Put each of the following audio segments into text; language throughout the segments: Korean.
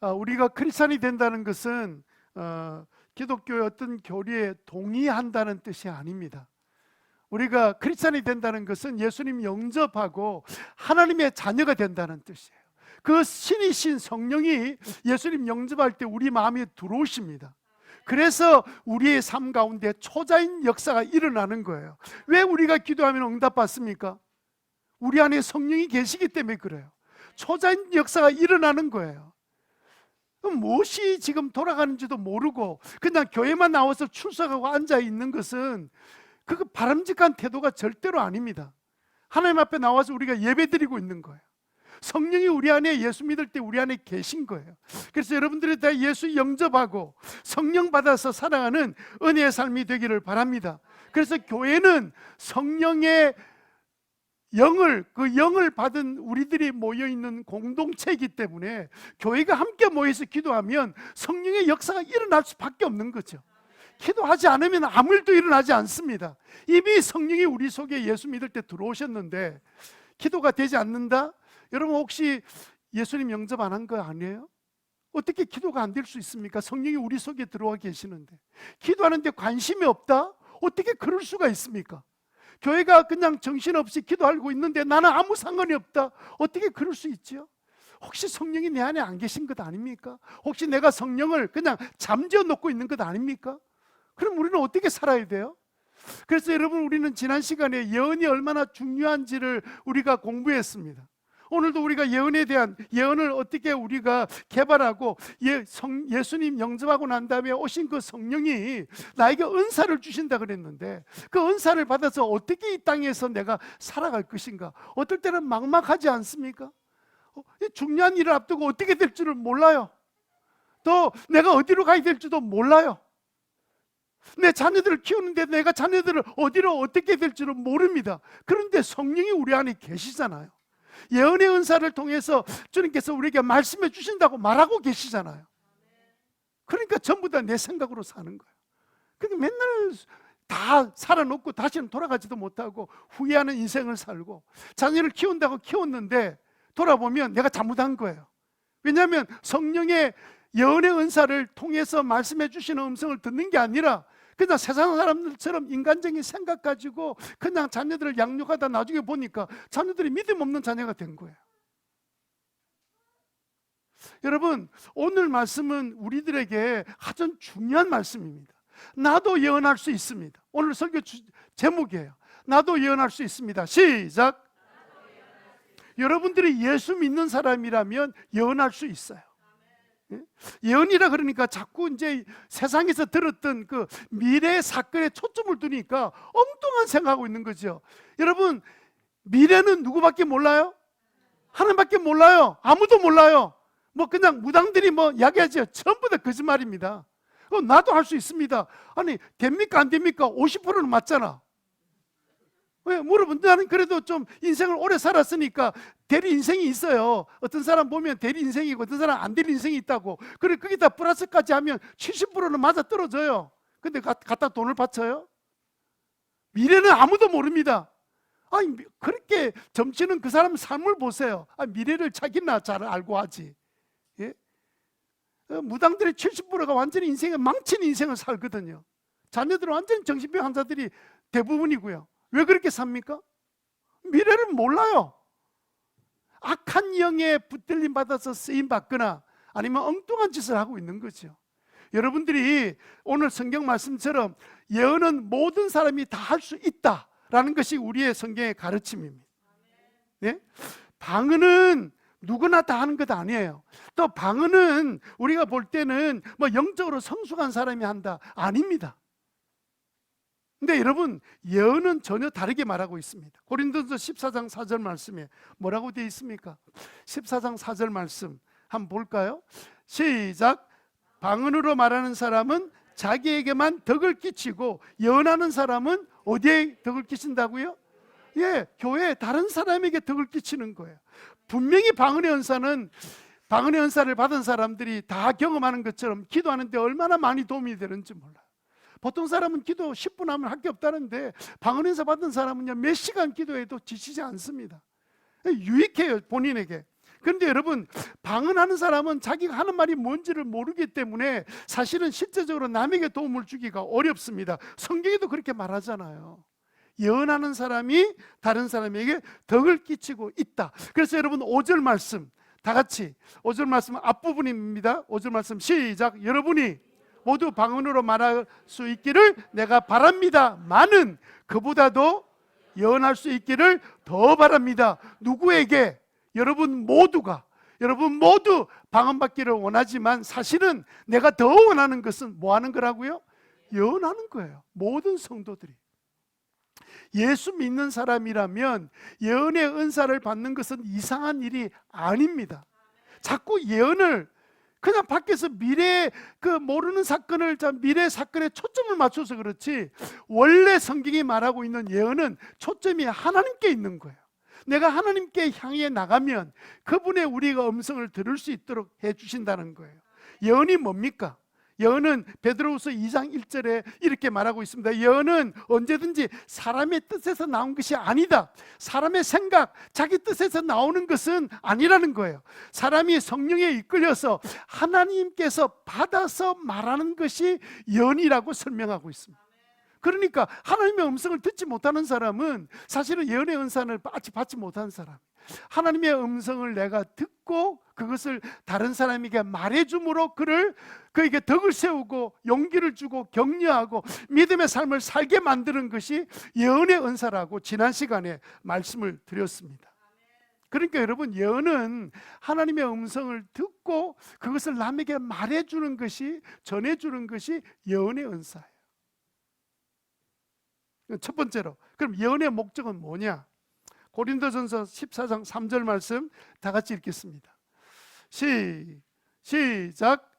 우리가 크리스찬이 된다는 것은 기독교의 어떤 교리에 동의한다는 뜻이 아닙니다. 우리가 크리스찬이 된다는 것은 예수님 영접하고 하나님의 자녀가 된다는 뜻이에요. 그 신이신 성령이 예수님 영접할 때 우리 마음에 들어오십니다. 그래서 우리의 삶 가운데 초자인 역사가 일어나는 거예요. 왜 우리가 기도하면 응답받습니까? 우리 안에 성령이 계시기 때문에 그래요. 초자인 역사가 일어나는 거예요. 무엇이 지금 돌아가는지도 모르고 그냥 교회만 나와서 출석하고 앉아 있는 것은 그 바람직한 태도가 절대로 아닙니다. 하나님 앞에 나와서 우리가 예배드리고 있는 거예요. 성령이 우리 안에, 예수 믿을 때 우리 안에 계신 거예요. 그래서 여러분들이 다 예수 영접하고 성령 받아서 살아가는 은혜의 삶이 되기를 바랍니다. 그래서 교회는 성령의 그 영을 받은 우리들이 모여있는 공동체이기 때문에 교회가 함께 모여서 기도하면 성령의 역사가 일어날 수밖에 없는 거죠. 기도하지 않으면 아무 일도 일어나지 않습니다. 이미 성령이 우리 속에 예수 믿을 때 들어오셨는데 기도가 되지 않는다? 여러분 혹시 예수님 영접 안 한 거 아니에요? 어떻게 기도가 안 될 수 있습니까? 성령이 우리 속에 들어와 계시는데. 기도하는데 관심이 없다? 어떻게 그럴 수가 있습니까? 교회가 그냥 정신없이 기도하고 있는데 나는 아무 상관이 없다? 어떻게 그럴 수 있죠? 혹시 성령이 내 안에 안 계신 것 아닙니까? 혹시 내가 성령을 그냥 잠재워 놓고 있는 것 아닙니까? 그럼 우리는 어떻게 살아야 돼요? 그래서 여러분, 우리는 지난 시간에 예언이 얼마나 중요한지를 우리가 공부했습니다. 오늘도 우리가 예언에 대한, 예언을 어떻게 우리가 개발하고 예수님 영접하고 난 다음에 오신 그 성령이 나에게 은사를 주신다 그랬는데, 그 은사를 받아서 어떻게 이 땅에서 내가 살아갈 것인가? 어떨 때는 막막하지 않습니까? 중요한 일을 앞두고 어떻게 될 줄을 몰라요. 또 내가 어디로 가야 될지도 몰라요. 내 자녀들을 키우는데 내가 자녀들을 어디로 어떻게 될지를 모릅니다. 그런데 성령이 우리 안에 계시잖아요. 예언의 은사를 통해서 주님께서 우리에게 말씀해 주신다고 말하고 계시잖아요. 그러니까 전부 다 내 생각으로 사는 거예요. 근데 맨날 다 살아놓고 다시는 돌아가지도 못하고 후회하는 인생을 살고, 자녀를 키운다고 키웠는데 돌아보면 내가 잘못한 거예요. 왜냐하면 성령의 예언의 은사를 통해서 말씀해 주시는 음성을 듣는 게 아니라 그냥 세상 사람들처럼 인간적인 생각 가지고 그냥 자녀들을 양육하다 나중에 보니까 자녀들이 믿음 없는 자녀가 된 거예요. 여러분, 오늘 말씀은 우리들에게 아주 중요한 말씀입니다. 나도 예언할 수 있습니다. 오늘 설교 제목이에요. 나도 예언할 수 있습니다. 시작. 여러분들이 예수 믿는 사람이라면 예언할 수 있어요. 예언이라 그러니까 자꾸 이제 세상에서 들었던 그 미래의 사건에 초점을 두니까 엉뚱한 생각하고 있는 거죠. 여러분, 미래는 누구밖에 몰라요? 하나님밖에 몰라요. 아무도 몰라요. 뭐 그냥 무당들이 뭐 이야기하죠. 전부 다 거짓말입니다. 나도 할 수 있습니다. 아니, 됩니까 안 됩니까? 50%는 맞잖아. 왜 물어본, 나는 그래도 좀 인생을 오래 살았으니까 대리 인생이 있어요. 어떤 사람 보면 대리 인생이고 어떤 사람 안 대리 인생이 있다고. 그래, 거기다 플러스까지 하면 70%는 맞아 떨어져요. 근데 갖다 돈을 바쳐요? 미래는 아무도 모릅니다. 아니, 그렇게 점치는 그 사람 삶을 보세요. 미래를 자기나 잘 알고 하지. 예? 무당들의 70%가 완전히 인생에 망친 인생을 살거든요. 자녀들은 완전히 정신병 환자들이 대부분이고요. 왜 그렇게 삽니까? 미래를 몰라요. 악한 영에 붙들림 받아서 쓰임 받거나 아니면 엉뚱한 짓을 하고 있는 거죠. 여러분들이 오늘 성경 말씀처럼 예언은 모든 사람이 다 할 수 있다라는 것이 우리의 성경의 가르침입니다. 네? 방언은 누구나 다 하는 것 아니에요. 또 방언은 우리가 볼 때는 뭐 영적으로 성숙한 사람이 한다, 아닙니다. 근데 여러분, 예언은 전혀 다르게 말하고 있습니다. 고린도서 14장 4절 말씀에 뭐라고 되어 있습니까? 14장 4절 말씀 한번 볼까요? 시작. 방언으로 말하는 사람은 자기에게만 덕을 끼치고 예언하는 사람은 어디에 덕을 끼친다고요? 예, 교회에 다른 사람에게 덕을 끼치는 거예요. 분명히 방언의 은사를 받은 사람들이 다 경험하는 것처럼 기도하는데 얼마나 많이 도움이 되는지 몰라요. 보통 사람은 기도 10분 하면 할 게 없다는데 방언 은사 받은 사람은요, 몇 시간 기도해도 지치지 않습니다. 유익해요, 본인에게. 그런데 여러분, 방언하는 사람은 자기가 하는 말이 뭔지를 모르기 때문에 사실은 실제적으로 남에게 도움을 주기가 어렵습니다. 성경에도 그렇게 말하잖아요. 예언하는 사람이 다른 사람에게 덕을 끼치고 있다. 그래서 여러분 5절 말씀 다 같이, 5절 말씀 앞부분입니다. 5절 말씀 시작. 여러분이 모두 방언으로 말할 수 있기를 내가 바랍니다. 많은 그보다도 예언할 수 있기를 더 바랍니다. 누구에게? 여러분 모두가, 여러분 모두 방언 받기를 원하지만 사실은 내가 더 원하는 것은 뭐 하는 거라고요? 예언하는 거예요. 모든 성도들이. 예수 믿는 사람이라면 예언의 은사를 받는 것은 이상한 일이 아닙니다. 자꾸 예언을 그냥 밖에서 미래 모르는 사건을 미래 사건에 초점을 맞춰서 그렇지, 원래 성경이 말하고 있는 예언은 초점이 하나님께 있는 거예요. 내가 하나님께 향해 나가면 그분의 우리가 음성을 들을 수 있도록 해주신다는 거예요. 예언이 뭡니까? 예언은 베드로후서 2장 1절에 이렇게 말하고 있습니다. 예언은 언제든지 사람의 뜻에서 나온 것이 아니다. 사람의 생각, 자기 뜻에서 나오는 것은 아니라는 거예요. 사람이 성령에 이끌려서 하나님께서 받아서 말하는 것이 예언이라고 설명하고 있습니다. 그러니까 하나님의 음성을 듣지 못하는 사람은 사실은 예언의 은사를 받지 못한 사람. 하나님의 음성을 내가 듣고 그것을 다른 사람에게 말해줌으로 그에게 덕을 세우고 용기를 주고 격려하고 믿음의 삶을 살게 만드는 것이 예언의 은사라고 지난 시간에 말씀을 드렸습니다. 그러니까 여러분, 예언은 하나님의 음성을 듣고 그것을 남에게 말해주는 것이, 전해주는 것이 예언의 은사예요. 첫 번째로, 그럼 예언의 목적은 뭐냐? 고린도전서 14장 3절 말씀 다 같이 읽겠습니다. 시작.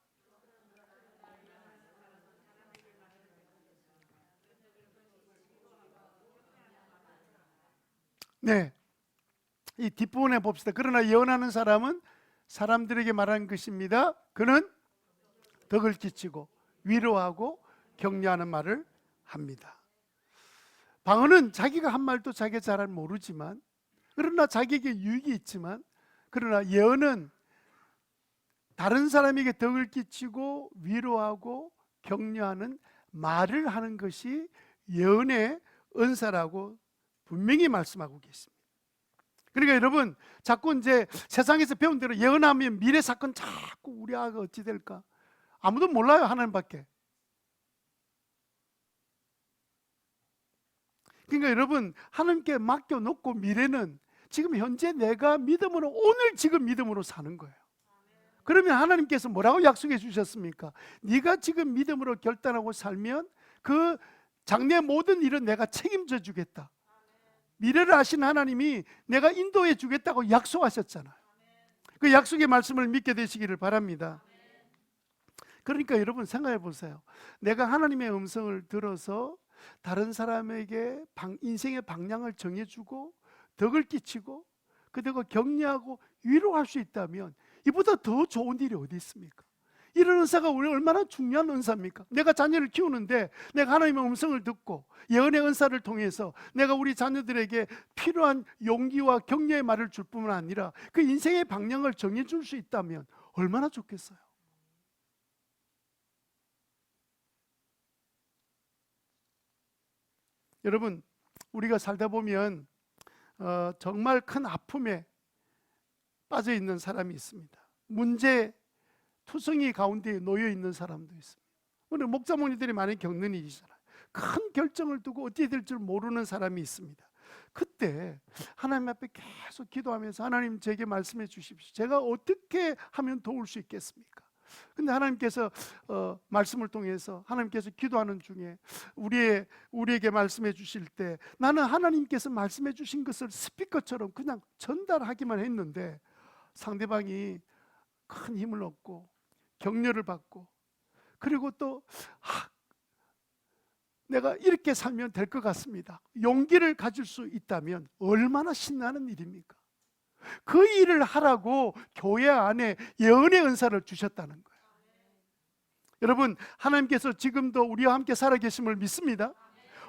네, 이 뒷부분에 봅시다. 그러나 예언하는 사람은 사람들에게 말하는 것입니다. 그는 덕을 끼치고 위로하고 격려하는 말을 합니다. 방언은 자기가 한 말도 자기가 잘 모르지만, 그러나 자기에게 유익이 있지만, 그러나 예언은 다른 사람에게 덕을 끼치고 위로하고 격려하는 말을 하는 것이 예언의 은사라고 분명히 말씀하고 계십니다. 그러니까 여러분, 자꾸 이제 세상에서 배운 대로 예언하면 미래 사건 자꾸 우리 아가 어찌 될까? 아무도 몰라요, 하나님밖에. 그러니까 여러분, 하나님께 맡겨놓고 미래는 지금 현재 내가 믿음으로, 오늘 지금 믿음으로 사는 거예요. 그러면 하나님께서 뭐라고 약속해 주셨습니까? 네가 지금 믿음으로 결단하고 살면 그 장래 모든 일은 내가 책임져 주겠다. 미래를 아신 하나님이 내가 인도해 주겠다고 약속하셨잖아요. 그 약속의 말씀을 믿게 되시기를 바랍니다. 그러니까 여러분 생각해 보세요. 내가 하나님의 음성을 들어서 다른 사람에게 인생의 방향을 정해주고 덕을 끼치고 그 덕을 격려하고 위로할 수 있다면 이보다 더 좋은 일이 어디 있습니까? 이런 은사가 우리 얼마나 중요한 은사입니까? 내가 자녀를 키우는데 내가 하나님의 음성을 듣고 예언의 은사를 통해서 내가 우리 자녀들에게 필요한 용기와 격려의 말을 줄 뿐만 아니라 그 인생의 방향을 정해줄 수 있다면 얼마나 좋겠어요. 여러분, 우리가 살다 보면 정말 큰 아픔에 빠져 있는 사람이 있습니다. 문제 투성이 가운데 놓여 있는 사람도 있습니다. 오늘 목자모니들이 많이 겪는 일이잖아요. 큰 결정을 두고 어떻게 될 줄 모르는 사람이 있습니다. 그때 하나님 앞에 계속 기도하면서 하나님 제게 말씀해 주십시오. 제가 어떻게 하면 도울 수 있겠습니까? 근데 하나님께서 말씀을 통해서 하나님께서 기도하는 중에 우리에게 말씀해 주실 때 나는 하나님께서 말씀해 주신 것을 스피커처럼 그냥 전달하기만 했는데 상대방이 큰 힘을 얻고 격려를 받고 그리고 또 내가 이렇게 살면 될 것 같습니다. 용기를 가질 수 있다면 얼마나 신나는 일입니까? 그 일을 하라고 교회 안에 예언의 은사를 주셨다는 거예요. 여러분, 하나님께서 지금도 우리와 함께 살아계심을 믿습니다.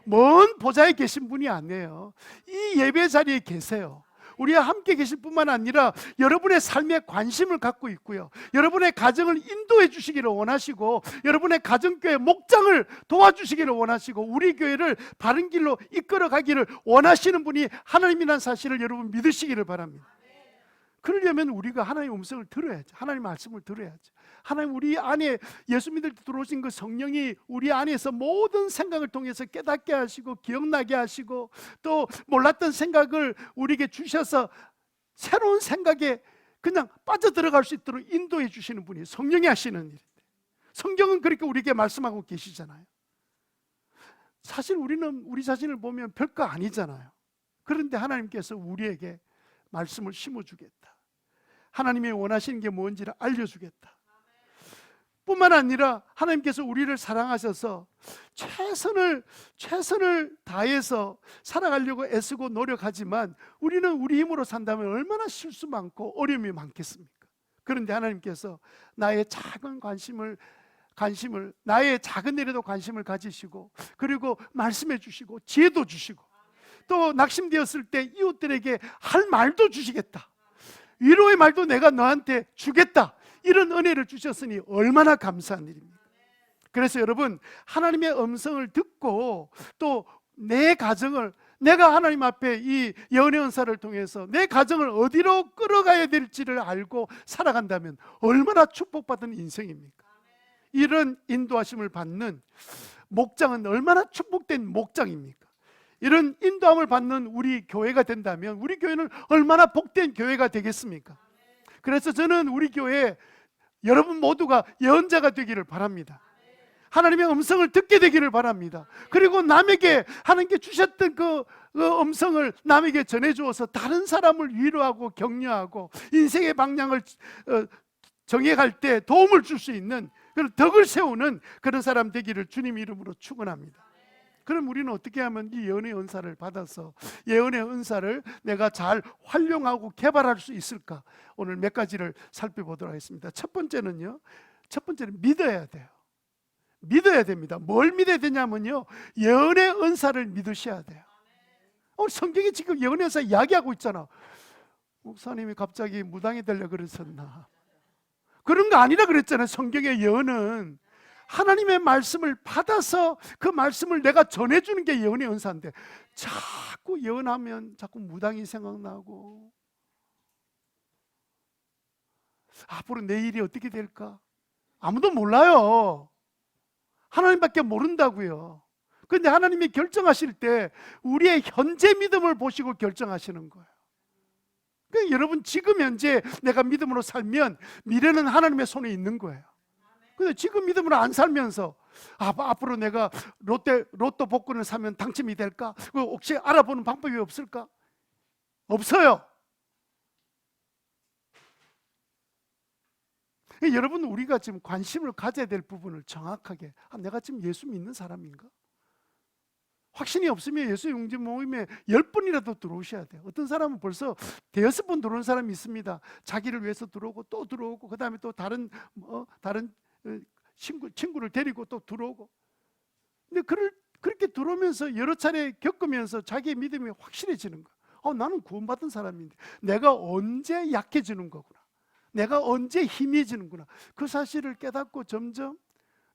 먼 보좌에 계신 분이 아니에요. 이 예배 자리에 계세요. 우리와 함께 계실 뿐만 아니라 여러분의 삶에 관심을 갖고 있고요, 여러분의 가정을 인도해 주시기를 원하시고, 여러분의 가정교회 목장을 도와주시기를 원하시고, 우리 교회를 바른 길로 이끌어 가기를 원하시는 분이 하나님이라는 사실을 여러분 믿으시기를 바랍니다. 그러려면 우리가 하나님의 음성을 들어야죠. 하나님의 말씀을 들어야죠. 하나님, 우리 안에 예수 믿을 때 들어오신 그 성령이 우리 안에서 모든 생각을 통해서 깨닫게 하시고 기억나게 하시고, 또 몰랐던 생각을 우리에게 주셔서 새로운 생각에 그냥 빠져들어갈 수 있도록 인도해 주시는 분이 성령이 하시는 일인데, 성경은 그렇게 우리에게 말씀하고 계시잖아요. 사실 우리는 우리 자신을 보면 별거 아니잖아요. 그런데 하나님께서 우리에게 말씀을 심어주겠다, 하나님이 원하시는 게 뭔지를 알려주겠다 뿐만 아니라, 하나님께서 우리를 사랑하셔서 최선을 다해서 살아가려고 애쓰고 노력하지만, 우리는 우리 힘으로 산다면 얼마나 실수 많고 어려움이 많겠습니까? 그런데 하나님께서 나의 작은 나의 작은 일에도 관심을 가지시고, 그리고 말씀해 주시고 지혜도 주시고, 또 낙심되었을 때 이웃들에게 할 말도 주시겠다, 위로의 말도 내가 너한테 주겠다, 이런 은혜를 주셨으니 얼마나 감사한 일입니까? 그래서 여러분, 하나님의 음성을 듣고 또 내 가정을, 내가 하나님 앞에 이 예언의 은사를 통해서 내 가정을 어디로 끌어가야 될지를 알고 살아간다면 얼마나 축복받은 인생입니까? 이런 인도하심을 받는 목장은 얼마나 축복된 목장입니까? 이런 인도함을 받는 우리 교회가 된다면 우리 교회는 얼마나 복된 교회가 되겠습니까? 그래서 저는 우리 교회 여러분 모두가 예언자가 되기를 바랍니다. 하나님의 음성을 듣게 되기를 바랍니다. 그리고 남에게 하나님께 주셨던 그 음성을 남에게 전해주어서 다른 사람을 위로하고 격려하고 인생의 방향을 정해갈 때 도움을 줄 수 있는 그런 덕을 세우는 그런 사람 되기를 주님 이름으로 축원합니다. 그럼 우리는 어떻게 하면 이 예언의 은사를 받아서 예언의 은사를 내가 잘 활용하고 개발할 수 있을까? 오늘 몇 가지를 살펴보도록 하겠습니다. 첫 번째는 믿어야 돼요. 믿어야 됩니다. 뭘 믿어야 되냐면요, 예언의 은사를 믿으셔야 돼요. 성경이 지금 예언의 은사 이야기하고 있잖아. 목사님이 갑자기 무당이 되려고 그러셨나? 그런 거 아니라 그랬잖아요. 성경의 예언은 하나님의 말씀을 받아서 그 말씀을 내가 전해주는 게 예언의 은사인데, 자꾸 예언하면 자꾸 무당이 생각나고, 앞으로 내 일이 어떻게 될까? 아무도 몰라요. 하나님밖에 모른다고요. 그런데 하나님이 결정하실 때 우리의 현재 믿음을 보시고 결정하시는 거예요. 그러니까 여러분, 지금 현재 내가 믿음으로 살면 미래는 하나님의 손에 있는 거예요. 근데 지금 믿음으로 안 살면서 앞으로 내가 로또 복권을 사면 당첨이 될까? 혹시 알아보는 방법이 없을까? 없어요. 여러분, 우리가 지금 관심을 가져야 될 부분을 정확하게, 내가 지금 예수 믿는 사람인가? 확신이 없으면 예수 영접 모임에 10분이라도 들어오셔야 돼요. 어떤 사람은 벌써 5번 들어온 사람이 있습니다. 자기를 위해서 들어오고 또 들어오고, 그 다음에 또 다른 친구를 데리고 또 들어오고. 근데 그렇게 들어오면서 여러 차례 겪으면서 자기의 믿음이 확실해지는 거예요. 나는 구원받은 사람인데 내가 언제 약해지는 거구나, 내가 언제 희미해지는구나, 그 사실을 깨닫고 점점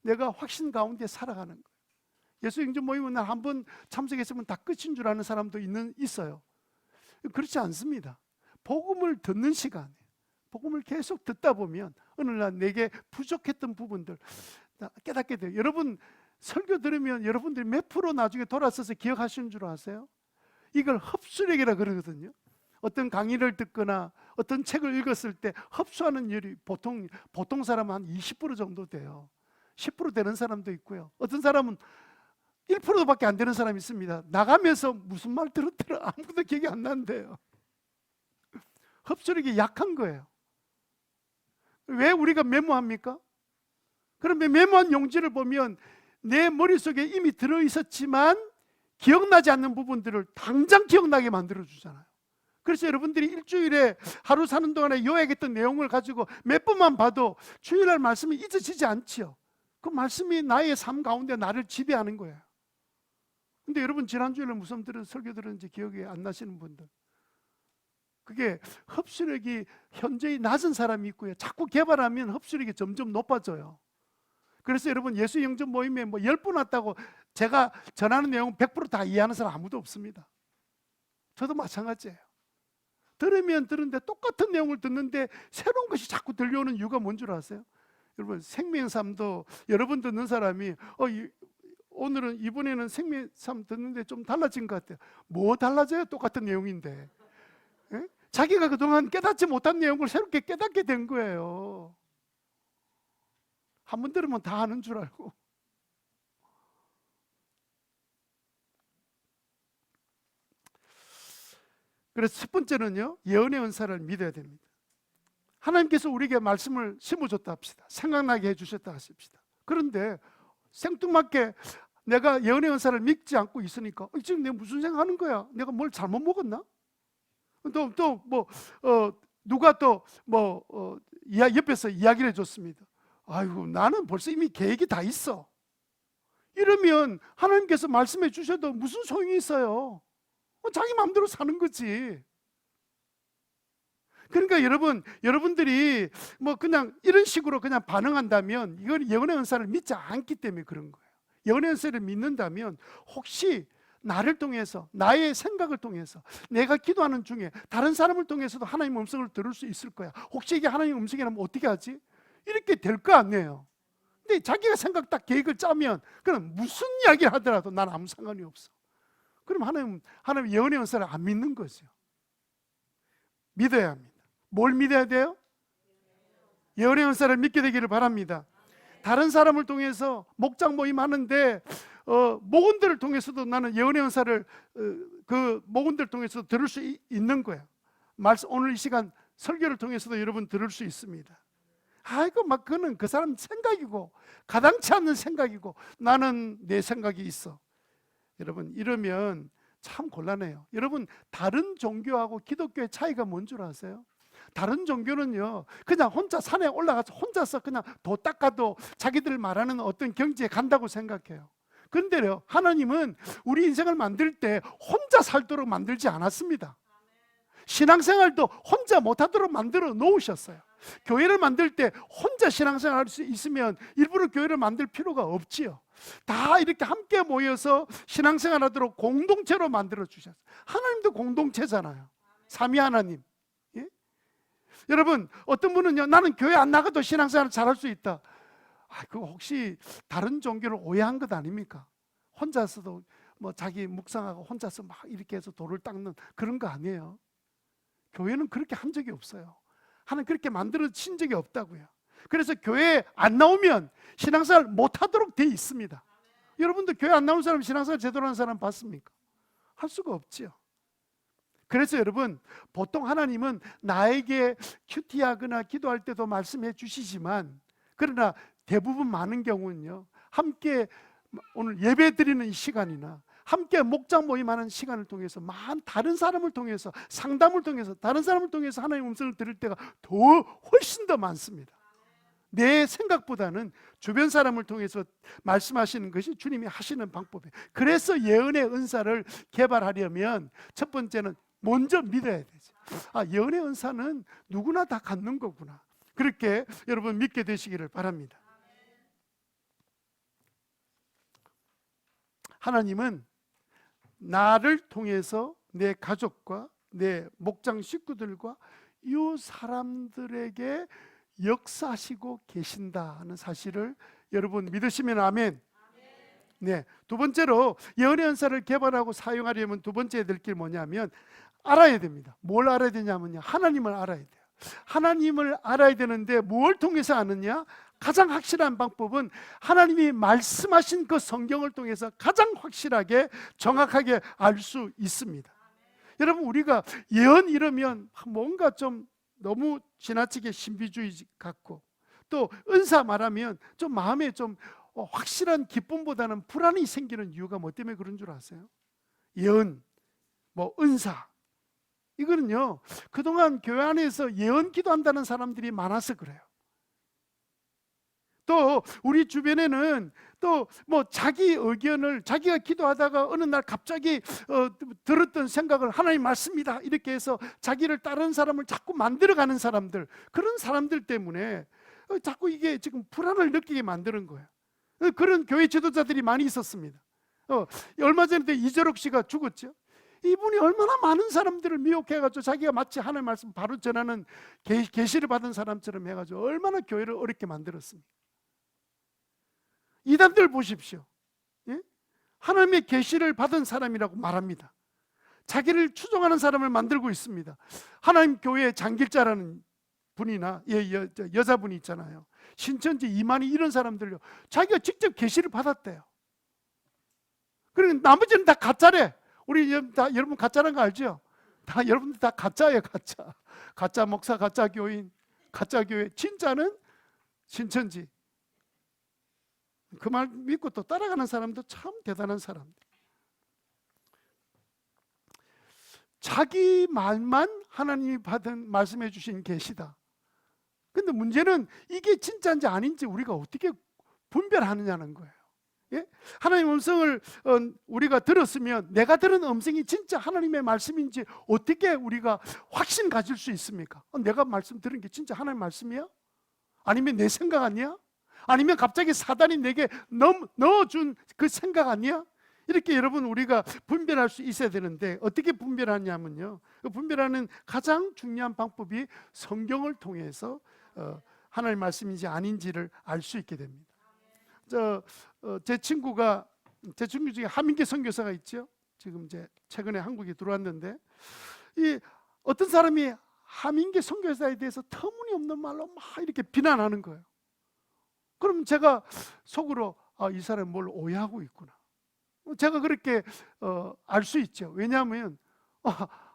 내가 확신 가운데 살아가는 거예요. 예수 영접 모임은 한 번 참석했으면 다 끝인 줄 아는 사람도 있어요. 그렇지 않습니다. 복음을 듣는 시간에, 복음을 계속 듣다 보면 어느 날 내게 부족했던 부분들 깨닫게 돼요. 여러분, 설교 들으면 여러분들이 몇 프로 나중에 돌아서서 기억하시는 줄 아세요? 이걸 흡수력이라 그러거든요. 어떤 강의를 듣거나 어떤 책을 읽었을 때 흡수하는 열이 보통 사람은 한 20% 정도 돼요. 10% 되는 사람도 있고요. 어떤 사람은 1%밖에 안 되는 사람이 있습니다. 나가면서 무슨 말 들었더라 아무것도 기억이 안 나는데요. 흡수력이 약한 거예요. 왜 우리가 메모합니까? 그러면 메모한 용지를 보면 내 머릿속에 이미 들어있었지만 기억나지 않는 부분들을 당장 기억나게 만들어주잖아요. 그래서 여러분들이 일주일에 하루 사는 동안에 요약했던 내용을 가지고 몇 번만 봐도 주일날 말씀이 잊어지지 않지요. 그 말씀이 나의 삶 가운데 나를 지배하는 거예요. 근데 여러분, 지난주에 무슨 설교 들었는지 기억이 안 나시는 분들, 그게 흡수력이 현저히 낮은 사람이 있고요. 자꾸 개발하면 흡수력이 점점 높아져요. 그래서 여러분 예수 영접 모임에 뭐 10분 왔다고 제가 전하는 내용 100%다 이해하는 사람 아무도 없습니다. 저도 마찬가지예요. 들으면 들은데 똑같은 내용을 듣는데 새로운 것이 자꾸 들려오는 이유가 뭔 줄 아세요? 여러분 생명삶도 여러분 듣는 사람이 오늘은 이번에는 생명삶 듣는데 좀 달라진 것 같아요. 뭐 달라져요? 똑같은 내용인데. 예? 자기가 그동안 깨닫지 못한 내용을 새롭게 깨닫게 된 거예요. 한 번 들으면 다 아는 줄 알고. 그래서 첫 번째는요, 예언의 은사를 믿어야 됩니다. 하나님께서 우리에게 말씀을 심어줬다 합시다. 생각나게 해주셨다 하십시다. 그런데 생뚱맞게 내가 예언의 은사를 믿지 않고 있으니까 지금 내가 무슨 생각하는 거야? 내가 뭘 잘못 먹었나? 누가 옆에서 이야기를 해줬습니다. 아이고, 나는 벌써 이미 계획이 다 있어. 이러면 하나님께서 말씀해 주셔도 무슨 소용이 있어요? 자기 마음대로 사는 거지. 그러니까 여러분들이 뭐 그냥 이런 식으로 그냥 반응한다면 이건 예언의 은사를 믿지 않기 때문에 그런 거예요. 예언의 은사를 믿는다면 혹시 나를 통해서, 나의 생각을 통해서, 내가 기도하는 중에 다른 사람을 통해서도 하나님의 음성을 들을 수 있을 거야. 혹시 이게 하나님의 음성이라면 어떻게 하지? 이렇게 될 거 아니에요. 근데 자기가 생각 딱 계획을 짜면 그럼 무슨 이야기를 하더라도 난 아무 상관이 없어. 그럼 하나님 예언의 은사를 안 믿는 거죠. 믿어야 합니다. 뭘 믿어야 돼요? 예언의 은사를 믿게 되기를 바랍니다. 다른 사람을 통해서 목장 모임 하는데 목원들을 통해서도 나는 예언의 은사를 그 목원들을 통해서 들을 수 있는 거야. 오늘 이 시간 설교를 통해서도 여러분 들을 수 있습니다. 아이고, 막 그거는 그 사람 생각이고 가당치 않는 생각이고 나는 내 생각이 있어. 여러분, 이러면 참 곤란해요. 여러분, 다른 종교하고 기독교의 차이가 뭔 줄 아세요? 다른 종교는요, 그냥 혼자 산에 올라가서 혼자서 그냥 도 닦아도 자기들 말하는 어떤 경지에 간다고 생각해요. 그런데요, 하나님은 우리 인생을 만들 때 혼자 살도록 만들지 않았습니다. 신앙생활도 혼자 못하도록 만들어 놓으셨어요. 교회를 만들 때 혼자 신앙생활 할 수 있으면 일부러 교회를 만들 필요가 없지요. 다 이렇게 함께 모여서 신앙생활 하도록 공동체로 만들어 주셨어요. 하나님도 공동체잖아요. 삼위 하나님. 예? 여러분, 어떤 분은요, 나는 교회 안 나가도 신앙생활을 잘할 수 있다. 그거 혹시 다른 종교를 오해한 것 아닙니까? 혼자서도 뭐 자기 묵상하고 혼자서 막 이렇게 해서 돌을 닦는 그런 거 아니에요. 교회는 그렇게 한 적이 없어요. 하나님 그렇게 만들어진 적이 없다고요. 그래서 교회에 안 나오면 신앙생활 못하도록 돼 있습니다. 여러분도 교회 안 나온 사람 신앙생활 제대로 하는 사람 봤습니까? 할 수가 없지요. 그래서 여러분, 보통 하나님은 나에게 큐티하거나 기도할 때도 말씀해 주시지만, 그러나 대부분 많은 경우는요, 함께 오늘 예배 드리는 이 시간이나 함께 목장 모임하는 시간을 통해서 다른 사람을 통해서, 상담을 통해서, 다른 사람을 통해서 하나님의 음성을 들을 때가 훨씬 더 많습니다. 내 생각보다는 주변 사람을 통해서 말씀하시는 것이 주님이 하시는 방법이에요. 그래서 예언의 은사를 개발하려면 첫 번째는 먼저 믿어야 되죠. 예언의 은사는 누구나 다 갖는 거구나. 그렇게 여러분 믿게 되시기를 바랍니다. 하나님은 나를 통해서 내 가족과 내 목장 식구들과 이 사람들에게 역사하시고 계신다는 사실을 여러분 믿으시면 아멘. 네, 두 번째로 예언의 은사를 개발하고 사용하려면 두 번째 될 게 뭐냐면 알아야 됩니다. 뭘 알아야 되냐면요, 하나님을 알아야 돼요. 하나님을 알아야 되는데 뭘 통해서 아느냐? 가장 확실한 방법은 하나님이 말씀하신 그 성경을 통해서 가장 확실하게 정확하게 알 수 있습니다. 여러분, 우리가 예언 이러면 뭔가 좀 너무 지나치게 신비주의 같고, 또 은사 말하면 좀 마음에 좀 확실한 기쁨보다는 불안이 생기는 이유가 뭐 때문에 그런 줄 아세요? 예언, 은사, 이거는요, 그동안 교회 안에서 예언 기도한다는 사람들이 많아서 그래요. 또 우리 주변에는 또 뭐 자기 의견을 자기가 기도하다가 어느 날 갑자기 들었던 생각을 하나님 말씀이다 이렇게 해서 자기를 다른 사람을 자꾸 만들어가는 사람들, 그런 사람들 때문에 자꾸 이게 지금 불안을 느끼게 만드는 거예요. 그런 교회 지도자들이 많이 있었습니다. 얼마 전에 이재록 씨가 죽었죠. 이분이 얼마나 많은 사람들을 미혹해가지고 자기가 마치 하나님의 말씀 바로 전하는 계시를 받은 사람처럼 해가지고 얼마나 교회를 어렵게 만들었습니까? 이단들 보십시오. 예? 하나님의 계시를 받은 사람이라고 말합니다. 자기를 추종하는 사람을 만들고 있습니다. 하나님 교회 장길자라는 분이나 여자분이 있잖아요. 신천지 이만희 이런 사람들요, 자기가 직접 계시를 받았대요. 그리고 나머지는 다 가짜래. 우리 여러분 가짜라는 거 알죠? 여러분들 다 가짜예요. 가짜 목사, 가짜 교인, 가짜 교회. 진짜는 신천지. 그 말 믿고 또 따라가는 사람도 참 대단한 사람들. 자기 말만 하나님이 받은 말씀해 주신 계시다. 근데 문제는 이게 진짜인지 아닌지 우리가 어떻게 분별하느냐는 거예요. 예? 하나님의 음성을 우리가 들었으면 내가 들은 음성이 진짜 하나님의 말씀인지 어떻게 우리가 확신 가질 수 있습니까? 내가 말씀 들은 게 진짜 하나님의 말씀이야? 아니면 내 생각 아니야? 아니면 갑자기 사단이 내게 넣어준 그 생각 아니야? 이렇게 여러분 우리가 분별할 수 있어야 되는데 어떻게 분별하냐면요, 분별하는 가장 중요한 방법이 성경을 통해서 하나님의 말씀인지 아닌지를 알 수 있게 됩니다. 제 친구 중에 하민기 선교사가 있죠. 지금 이제 최근에 한국에 들어왔는데, 이 어떤 사람이 하민기 선교사에 대해서 터무니없는 말로 막 이렇게 비난하는 거예요. 그럼 제가 속으로 이 사람이 뭘 오해하고 있구나. 제가 그렇게 알 수 있죠. 왜냐하면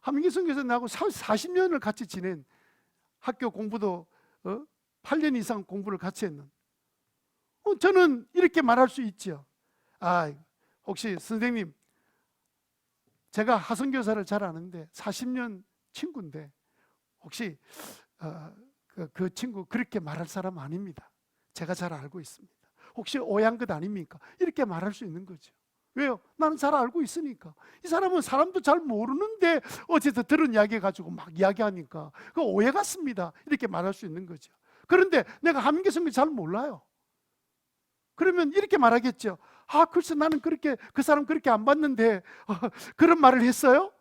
하민기 선교사 나하고 40년을 같이 지낸, 학교 공부도 8년 이상 공부를 같이 했는, 저는 이렇게 말할 수 있죠. 혹시 선생님, 제가 하선교사를 잘 아는데 40년 친구인데 혹시 그 친구 그렇게 말할 사람 아닙니다. 제가 잘 알고 있습니다. 혹시 오해한 것 아닙니까? 이렇게 말할 수 있는 거죠. 왜요? 나는 잘 알고 있으니까. 이 사람은 사람도 잘 모르는데 어쨌든 들은 이야기 가지고 막 이야기하니까 그 오해 같습니다. 이렇게 말할 수 있는 거죠. 그런데 내가 하민기 선교 잘 몰라요. 그러면 이렇게 말하겠죠. 글쎄 나는 그렇게 그 사람 그렇게 안 봤는데 그런 말을 했어요?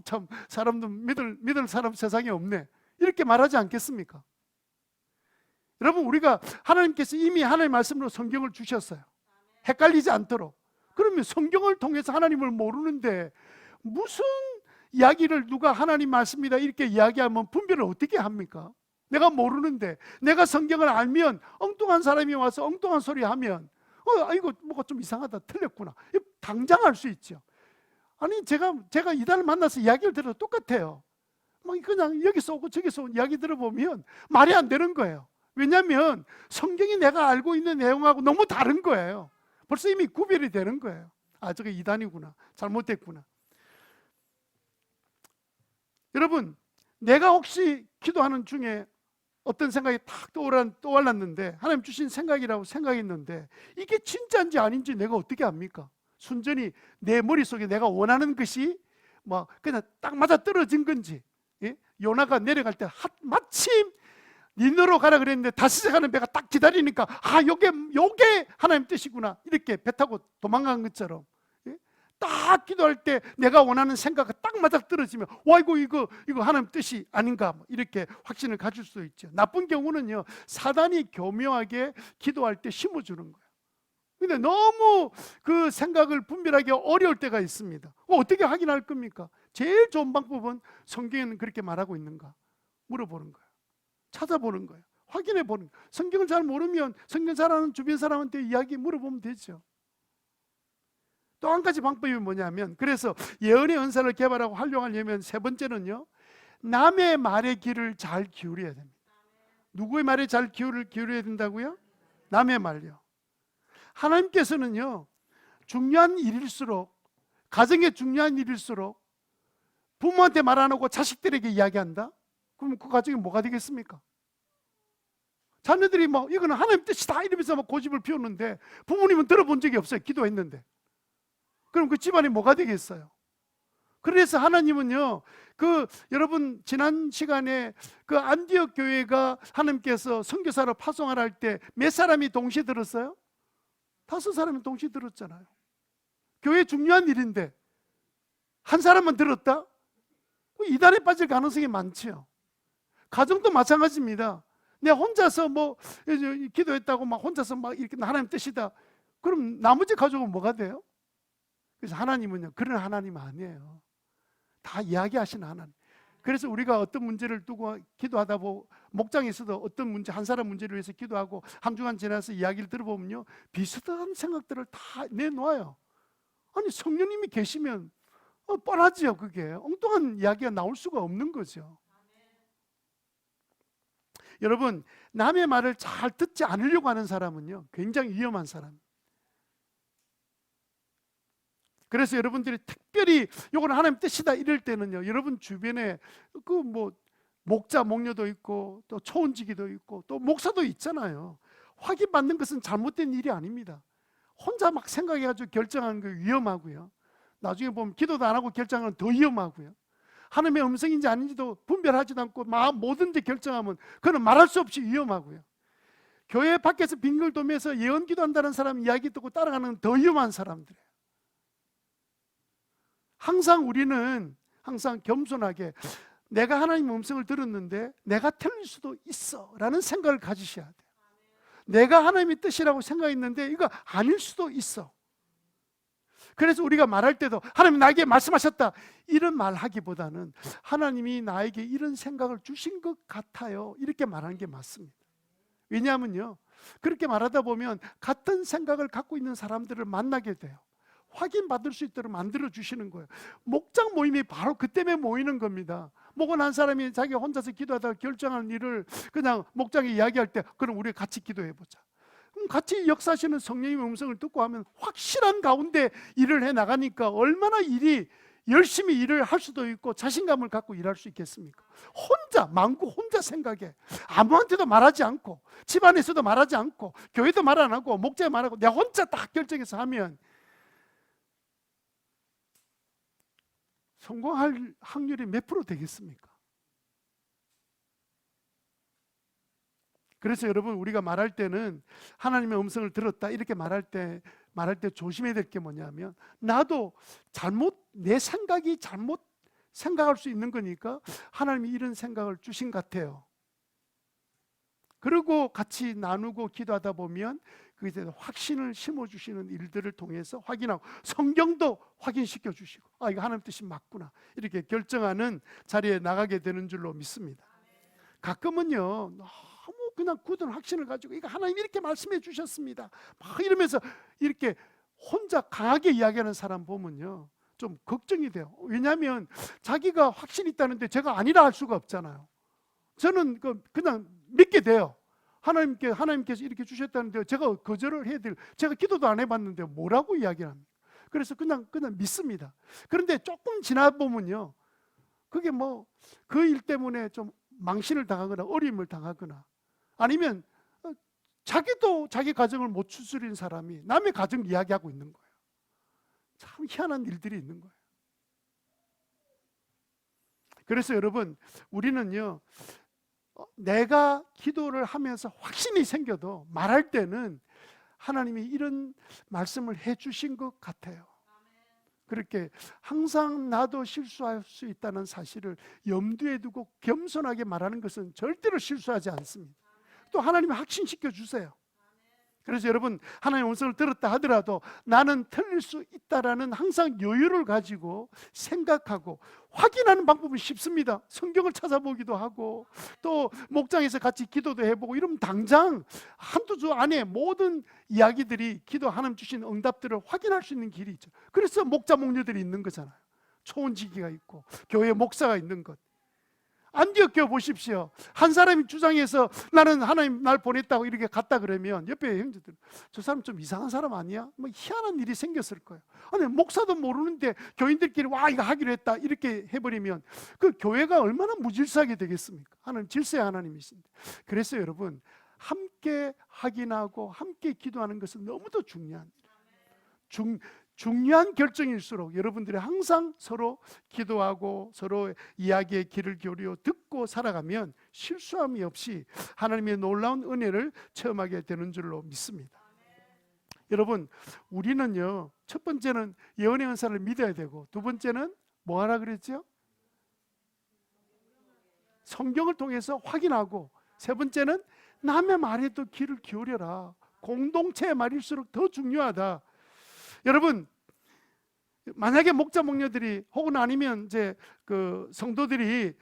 참 사람도 믿을 사람 세상에 없네. 이렇게 말하지 않겠습니까? 여러분, 우리가 하나님께서 이미 하나님의 말씀으로 성경을 주셨어요. 헷갈리지 않도록. 그러면 성경을 통해서 하나님을 모르는데 무슨 이야기를 누가 하나님 말씀이다 이렇게 이야기하면 분별을 어떻게 합니까? 내가 모르는데, 내가 성경을 알면 엉뚱한 사람이 와서 엉뚱한 소리 하면 이거 뭐가 좀 이상하다, 틀렸구나, 당장 알 수 있죠. 아니 제가 이단을 만나서 이야기를 들어도 똑같아요. 막 그냥 여기서 오고 저기서 이야기 들어보면 말이 안 되는 거예요. 왜냐하면 성경이 내가 알고 있는 내용하고 너무 다른 거예요. 벌써 이미 구별이 되는 거예요. 저게 이단이구나, 잘못됐구나. 여러분, 내가 혹시 기도하는 중에 어떤 생각이 탁 떠올랐는데, 하나님 주신 생각이라고 생각했는데 이게 진짜인지 아닌지 내가 어떻게 압니까? 순전히 내 머릿속에 내가 원하는 것이 뭐 그냥 딱 맞아 떨어진 건지, 요나가 내려갈 때 마침 니너로 가라 그랬는데 다시 가는 배가 딱 기다리니까 요게 하나님 뜻이구나, 이렇게 배 타고 도망간 것처럼, 딱 기도할 때 내가 원하는 생각이 딱 맞아 떨어지면 이거 하나님 뜻이 아닌가, 이렇게 확신을 가질 수 있죠. 나쁜 경우는요, 사단이 교묘하게 기도할 때 심어주는 거예요. 근데 너무 그 생각을 분별하기 어려울 때가 있습니다. 어떻게 확인할 겁니까? 제일 좋은 방법은 성경에는 그렇게 말하고 있는가 물어보는 거예요. 찾아보는 거예요. 확인해 보는 거예요. 성경을 잘 모르면 성경 잘 아는 주변 사람한테 이야기 물어보면 되죠. 또 한 가지 방법이 뭐냐면, 그래서 예언의 은사를 개발하고 활용하려면 세 번째는요, 남의 말의 귀를 잘 기울여야 됩니다. 누구의 말에 잘 기울여야 된다고요? 남의 말요. 하나님께서는요, 중요한 일일수록, 가정에 중요한 일일수록 부모한테 말 안 하고 자식들에게 이야기한다? 그럼 그 가정이 뭐가 되겠습니까? 자녀들이 뭐 이거는 하나님 뜻이다 이러면서 막 고집을 피웠는데 부모님은 들어본 적이 없어요. 기도했는데. 그럼 그 집안이 뭐가 되겠어요? 그래서 하나님은요, 여러분 지난 시간에 그 안디옥 교회가 하나님께서 선교사로 파송하라 할 때 몇 사람이 동시에 들었어요? 5사람이 동시에 들었잖아요. 교회 중요한 일인데 한 사람만 들었다? 이단에 빠질 가능성이 많지요. 가정도 마찬가지입니다. 내가 혼자서 뭐 기도했다고 막 혼자서 막 이렇게 하나님 뜻이다. 그럼 나머지 가족은 뭐가 돼요? 그래서 하나님은요, 그런 하나님 아니에요. 다 이야기하시는 하나님. 그래서 우리가 어떤 문제를 두고 기도하다 보고 목장에서도 어떤 문제, 한 사람 문제를 위해서 기도하고 한 주간 지나서 이야기를 들어보면요, 비슷한 생각들을 다 내놓아요. 아니 성령님이 계시면 뻔하지요. 그게 엉뚱한 이야기가 나올 수가 없는 거죠. 여러분, 남의 말을 잘 듣지 않으려고 하는 사람은요, 굉장히 위험한 사람. 그래서 여러분들이 특별히 이건 하나님 뜻이다 이럴 때는요, 여러분 주변에 목자, 목녀도 있고 또 초혼지기도 있고 또 목사도 있잖아요. 확인받는 것은 잘못된 일이 아닙니다. 혼자 막 생각해가지고 결정하는 거 위험하고요. 나중에 보면 기도도 안 하고 결정하는 건 더 위험하고요. 하나님의 음성인지 아닌지도 분별하지도 않고 마음 뭐든지 결정하면 그건 말할 수 없이 위험하고요. 교회 밖에서 빙글 돌면서 예언 기도한다는 사람 이야기 듣고 따라가는 더 위험한 사람들이에요. 항상 우리는 항상 겸손하게 내가 하나님의 음성을 들었는데 내가 틀릴 수도 있어 라는 생각을 가지셔야 돼요. 내가 하나님의 뜻이라고 생각했는데 이거 아닐 수도 있어. 그래서 우리가 말할 때도 하나님 나에게 말씀하셨다 이런 말하기보다는 하나님이 나에게 이런 생각을 주신 것 같아요 이렇게 말하는 게 맞습니다. 왜냐하면요, 그렇게 말하다 보면 같은 생각을 갖고 있는 사람들을 만나게 돼요. 확인받을 수 있도록 만들어 주시는 거예요. 목장 모임이 바로 그 때문에 모이는 겁니다. 목은 한 사람이 자기 혼자서 기도하다가 결정하는 일을 그냥 목장에 이야기할 때 그럼 우리 같이 기도해 보자. 그럼 같이 역사하시는 성령님의 음성을 듣고 하면 확실한 가운데 일을 해 나가니까 얼마나 열심히 일을 할 수도 있고 자신감을 갖고 일할 수 있겠습니까? 혼자 만구 혼자 생각해 아무한테도 말하지 않고 집안에서도 말하지 않고 교회도 말 안 하고 목장에 말하고 내가 혼자 딱 결정해서 하면 성공할 확률이 몇 프로 되겠습니까? 그래서 여러분 우리가 말할 때는 하나님의 음성을 들었다 이렇게 말할 때 조심해야 될 게 뭐냐면 나도 내 생각이 잘못 생각할 수 있는 거니까 하나님이 이런 생각을 주신 것 같아요. 그리고 같이 나누고 기도하다 보면 그게 확신을 심어주시는 일들을 통해서 확인하고 성경도 확인시켜 주시고 이거 하나님 뜻이 맞구나 이렇게 결정하는 자리에 나가게 되는 줄로 믿습니다. 가끔은요 너무 그냥 굳은 확신을 가지고 이거 하나님 이렇게 말씀해 주셨습니다 막 이러면서 이렇게 혼자 강하게 이야기하는 사람 보면요 좀 걱정이 돼요. 왜냐하면 자기가 확신이 있다는데 제가 아니라 할 수가 없잖아요. 저는 그냥 믿게 돼요. 하나님께서 이렇게 주셨다는데 제가 거절을 해야 될, 제가 기도도 안 해봤는데 뭐라고 이야기를 합니까? 그래서 그냥 믿습니다. 그런데 조금 지나 보면요, 그게 그 일 때문에 좀 망신을 당하거나 어려움을 당하거나 아니면 자기도 자기 가정을 못 추스린 사람이 남의 가정 이야기하고 있는 거예요. 참 희한한 일들이 있는 거예요. 그래서 여러분 우리는요 내가 기도를 하면서 확신이 생겨도 말할 때는 하나님이 이런 말씀을 해주신 것 같아요. 그렇게 항상 나도 실수할 수 있다는 사실을 염두에 두고 겸손하게 말하는 것은 절대로 실수하지 않습니다. 또 하나님이 확신시켜 주세요. 그래서 여러분 하나님의 음성을 들었다 하더라도 나는 틀릴 수 있다라는 항상 여유를 가지고 생각하고 확인하는 방법은 쉽습니다. 성경을 찾아보기도 하고 또 목장에서 같이 기도도 해보고 이러면 당장 한두 주 안에 모든 이야기들이 기도 하나님 주신 응답들을 확인할 수 있는 길이 있죠. 그래서 목자 목녀들이 있는 거잖아요. 초원지기가 있고 교회 목사가 있는 것. 안디옥 교회 보십시오. 한 사람이 주장해서 나는 하나님 날 보냈다고 이렇게 갔다 그러면 옆에 형제들 저 사람 좀 이상한 사람 아니야? 희한한 일이 생겼을 거예요. 아니 목사도 모르는데 교인들끼리 와 이거 하기로 했다 이렇게 해버리면 그 교회가 얼마나 무질서하게 되겠습니까? 하나님 질서의 하나님이신데. 그래서 여러분 함께 확인하고 함께 기도하는 것은 너무도 중요한 중요한 결정일수록 여러분들이 항상 서로 기도하고 서로 이야기의 귀를 기울여 듣고 살아가면 실수함이 없이 하나님의 놀라운 은혜를 체험하게 되는 줄로 믿습니다. 여러분, 우리는요, 첫 번째는 예언의 은사를 믿어야 되고, 두 번째는 뭐 하라 그랬죠? 성경을 통해서 확인하고, 세 번째는 남의 말에도 귀를 기울여라. 공동체의 말일수록 더 중요하다. 여러분, 만약에 목자 목녀들이 혹은 아니면 이제 그 성도들이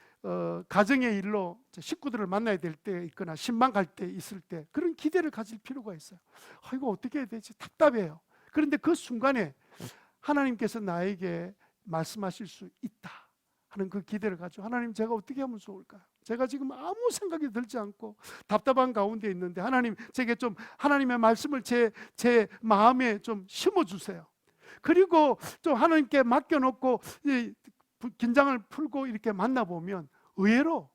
가정의 일로 식구들을 만나야 될 때 있거나 신방 갈 때 있을 때 그런 기대를 가질 필요가 있어요. 이거 어떻게 해야 되지? 답답해요. 그런데 그 순간에 하나님께서 나에게 말씀하실 수 있다 하는 그 기대를 가지고, 하나님, 제가 어떻게 하면 좋을까요? 제가 지금 아무 생각이 들지 않고 답답한 가운데 있는데 하나님, 제게 좀 하나님의 말씀을 제 마음에 좀 심어주세요. 그리고 좀 하나님께 맡겨놓고 긴장을 풀고 이렇게 만나보면 의외로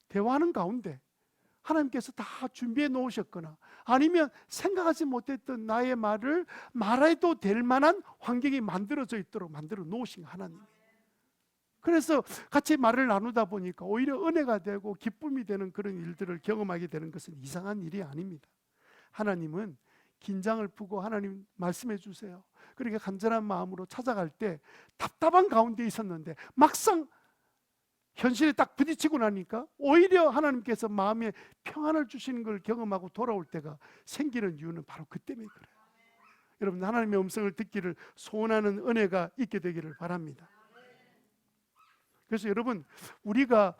대화하는 가운데 하나님께서 다 준비해 놓으셨거나 아니면 생각하지 못했던 나의 말을 말해도 될 만한 환경이 만들어져 있도록 만들어 놓으신 하나님. 그래서 같이 말을 나누다 보니까 오히려 은혜가 되고 기쁨이 되는 그런 일들을 경험하게 되는 것은 이상한 일이 아닙니다. 하나님은 긴장을 푸고 하나님 말씀해 주세요. 그렇게 간절한 마음으로 찾아갈 때 답답한 가운데 있었는데 막상 현실에 딱 부딪히고 나니까 오히려 하나님께서 마음에 평안을 주시는 걸 경험하고 돌아올 때가 생기는 이유는 바로 그 때문에 그래요. 여러분, 하나님의 음성을 듣기를 소원하는 은혜가 있게 되기를 바랍니다. 그래서 여러분, 우리가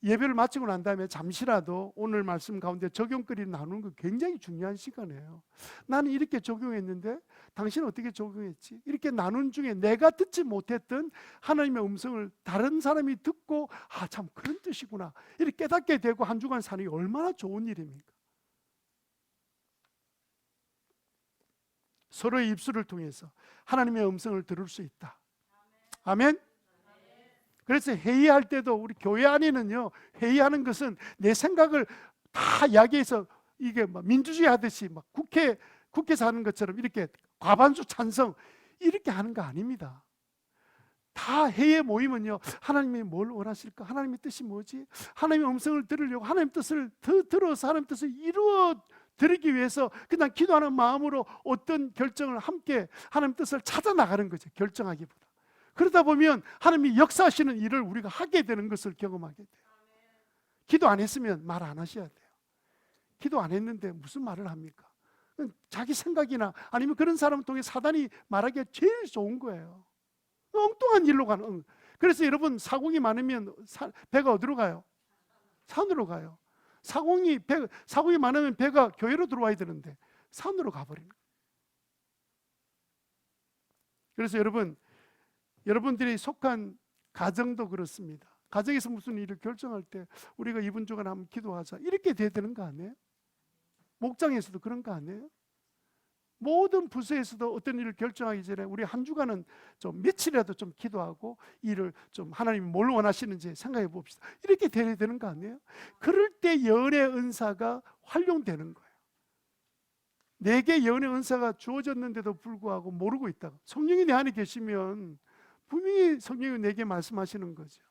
예배를 마치고 난 다음에 잠시라도 오늘 말씀 가운데 적용거리를 나누는 거 굉장히 중요한 시간이에요. 나는 이렇게 적용했는데 당신은 어떻게 적용했지? 이렇게 나눈 중에 내가 듣지 못했던 하나님의 음성을 다른 사람이 듣고 참 그런 뜻이구나 이렇게 깨닫게 되고 한 주간 사는 게 얼마나 좋은 일입니까? 서로의 입술을 통해서 하나님의 음성을 들을 수 있다. 아멘. 그래서 회의할 때도 우리 교회 안에는요, 회의하는 것은 내 생각을 다 이야기해서 이게 막 민주주의 하듯이 막 국회에서 하는 것처럼 이렇게 과반수 찬성 이렇게 하는 거 아닙니다. 다 회의에 모이면요, 하나님이 뭘 원하실까? 하나님의 뜻이 뭐지? 하나님의 음성을 들으려고 하나님 뜻을 들어서 하나님 뜻을 이루어 드리기 위해서 그냥 기도하는 마음으로 어떤 결정을 함께 하나님 뜻을 찾아 나가는 거죠. 결정하기보다. 그러다 보면 하나님이 역사하시는 일을 우리가 하게 되는 것을 경험하게 돼요. 기도 안 했으면 말 안 하셔야 돼요. 기도 안 했는데 무슨 말을 합니까? 자기 생각이나 아니면 그런 사람을 통해 사단이 말하기에 제일 좋은 거예요. 엉뚱한 일로 가는. 그래서 여러분, 사공이 많으면 배가 어디로 가요? 산으로 가요. 사공이 많으면 배가 교회로 들어와야 되는데 산으로 가버리는 거예요. 그래서 여러분들이 속한 가정도 그렇습니다. 가정에서 무슨 일을 결정할 때 우리가 이번 주간 한번 기도하자 이렇게 돼야 되는 거 아니에요? 목장에서도 그런 거 아니에요? 모든 부서에서도 어떤 일을 결정하기 전에 우리 한 주간은 좀 며칠이라도 좀 기도하고 일을 좀 하나님이 뭘 원하시는지 생각해 봅시다. 이렇게 돼야 되는 거 아니에요? 그럴 때 예언의 은사가 활용되는 거예요. 내게 예언의 은사가 주어졌는데도 불구하고 모르고 있다가 성령이 내 안에 계시면 분명히 성령이 내게 말씀하시는 거죠.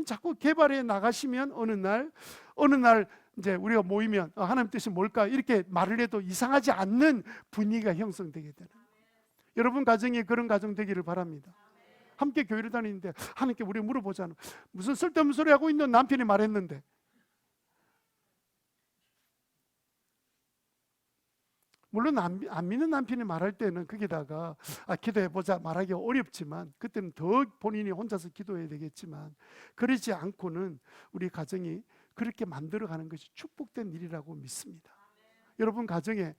자꾸 개발해 나가시면 어느 날 이제 우리가 모이면 하나님 뜻이 뭘까 이렇게 말을 해도 이상하지 않는 분위기가 형성되게 되는 거예요. 여러분 가정에 그런 가정 되기를 바랍니다. 함께 교회를 다니는데 하나님께 우리 물어보잖아. 무슨 쓸데없는 소리 하고 있는 남편이 말했는데, 물론 안 믿는 남편이 말할 때는 거기다가 기도해보자 말하기가 어렵지만 그때는 더 본인이 혼자서 기도해야 되겠지만, 그러지 않고는 우리 가정이 그렇게 만들어가는 것이 축복된 일이라고 믿습니다. 여러분 가정에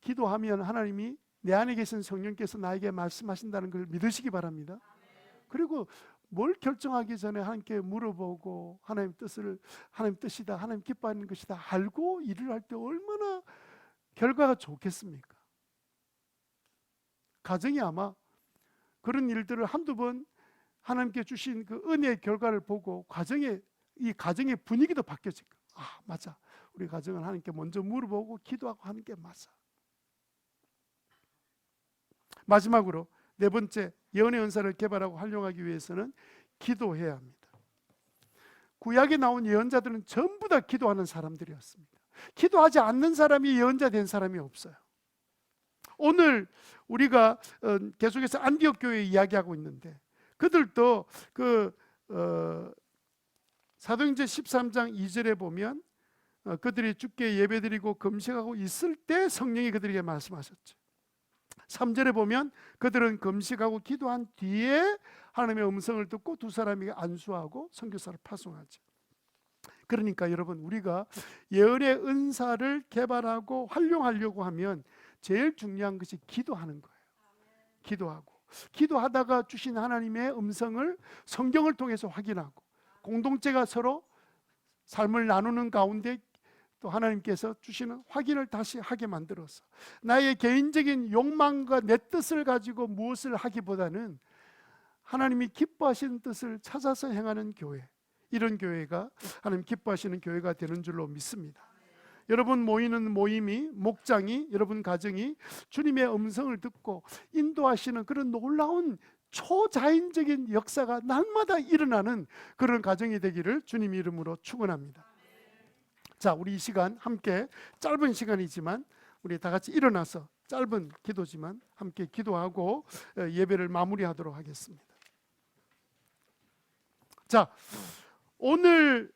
기도하면 하나님이 내 안에 계신 성령께서 나에게 말씀하신다는 걸 믿으시기 바랍니다. 그리고 뭘 결정하기 전에 하나님께 물어보고 하나님 뜻이다, 하나님 기뻐하는 것이다 알고 일을 할 때 얼마나 결과가 좋겠습니까? 가정이 아마 그런 일들을 한두 번 하나님께 주신 그 은혜의 결과를 보고 이 가정의 분위기도 바뀌어질 거예요. 맞아, 우리 가정을 하나님께 먼저 물어보고 기도하고 하는 게 맞아. 마지막으로 네 번째, 예언의 은사를 개발하고 활용하기 위해서는 기도해야 합니다. 구약에 나온 예언자들은 전부 다 기도하는 사람들이었습니다. 기도하지 않는 사람이 예언자 된 사람이 없어요. 오늘 우리가 계속해서 안디옥 교회 이야기하고 있는데, 그들도 사도행전 13장 2절에 보면 그들이 주께 예배드리고 금식하고 있을 때 성령이 그들에게 말씀하셨죠. 3절에 보면 그들은 금식하고 기도한 뒤에 하나님의 음성을 듣고 두 사람이 안수하고 선교사를 파송하죠. 그러니까 여러분, 우리가 예언의 은사를 개발하고 활용하려고 하면 제일 중요한 것이 기도하는 거예요. 기도하고, 기도하다가 주신 하나님의 음성을 성경을 통해서 확인하고, 공동체가 서로 삶을 나누는 가운데 또 하나님께서 주시는 확인을 다시 하게 만들어서 나의 개인적인 욕망과 내 뜻을 가지고 무엇을 하기보다는 하나님이 기뻐하시는 뜻을 찾아서 행하는 교회, 이런 교회가 하나님 기뻐하시는 교회가 되는 줄로 믿습니다. 여러분 모이는 모임이, 목장이, 여러분 가정이 주님의 음성을 듣고 인도하시는 그런 놀라운 초자연적인 역사가 날마다 일어나는 그런 가정이 되기를 주님 이름으로 축원합니다. 자, 우리 이 시간 함께, 짧은 시간이지만 우리 다 같이 일어나서 짧은 기도지만 함께 기도하고 예배를 마무리하도록 하겠습니다. 자, 오늘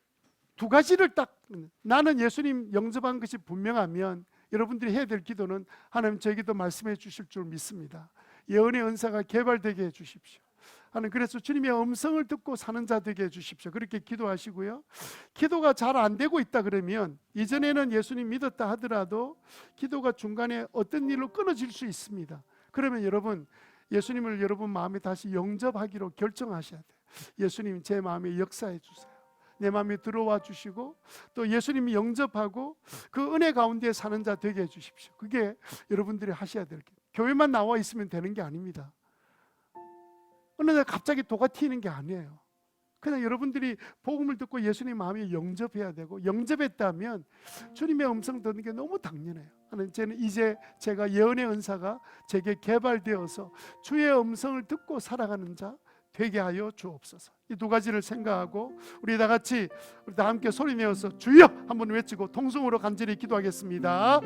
두 가지를 딱, 나는 예수님 영접한 것이 분명하면 여러분들이 해야 될 기도는 하나님 저에게도 말씀해 주실 줄 믿습니다. 예언의 은사가 개발되게 해 주십시오. 하나님, 그래서 주님의 음성을 듣고 사는 자 되게 해 주십시오. 그렇게 기도하시고요. 기도가 잘 안 되고 있다 그러면, 이전에는 예수님 믿었다 하더라도 기도가 중간에 어떤 일로 끊어질 수 있습니다. 그러면 여러분, 예수님을 여러분 마음에 다시 영접하기로 결정하셔야 돼요. 예수님, 제 마음에 역사해 주세요. 내 마음에 들어와 주시고 또 예수님이 영접하고 그 은혜 가운데 사는 자 되게 해 주십시오. 그게 여러분들이 하셔야 될 게, 교회만 나와 있으면 되는 게 아닙니다. 어느 날 갑자기 도가 튀는 게 아니에요. 그냥 여러분들이 복음을 듣고 예수님 마음에 영접해야 되고, 영접했다면 주님의 음성 듣는 게 너무 당연해요. 저는 이제 제가 예언의 은사가 제게 개발되어서 주의 음성을 듣고 살아가는 자 되게 하여 주옵소서. 이 두 가지를 생각하고 우리 다 같이, 우리 다 함께 소리 내어서 주여 한번 외치고 통성으로 간절히 기도하겠습니다.